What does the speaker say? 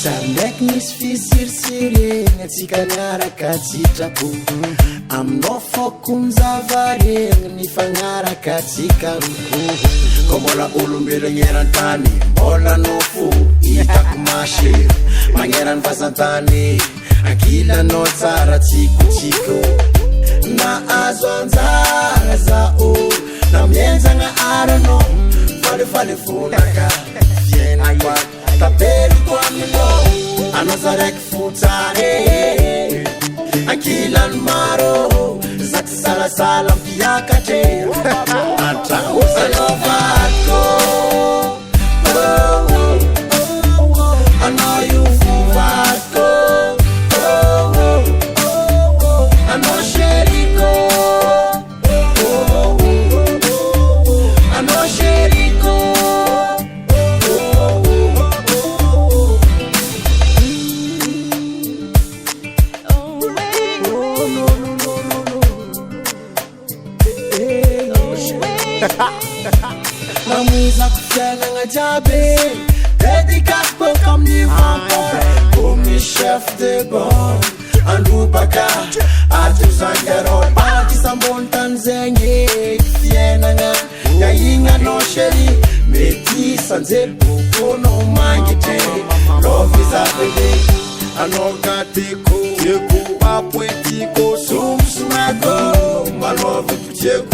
Sarndraiky misy fisiritsiregny atsika miaraka tsitrapo aminao fokony zavaregny ny fagnaraka atsika rokoho ko mbola olombelogny eran-tany mbola anao fo hitako mashery magnerany vazan-tany ankilanao tsara tsikotsiko na azo anjara zao na mienjagna aranao falefaly vonaka fiaina kwa tapeliko aminao anao zaraiky fotsare ankilan'ny maro zaky salasala mpiakatre antragno anao vatiko anao io fovatiko anao sheriko anao sheriko Mamuza kufianagna jiaby dédicace boka amin'ny vampin komi chef de bande androbaka atozangarol patisambony tany zegny fiainagna iahignanao chéri mety sanjery bokonao mangitry lovizabebe anao gateko tieko apoetiko somsomako maloviko tieko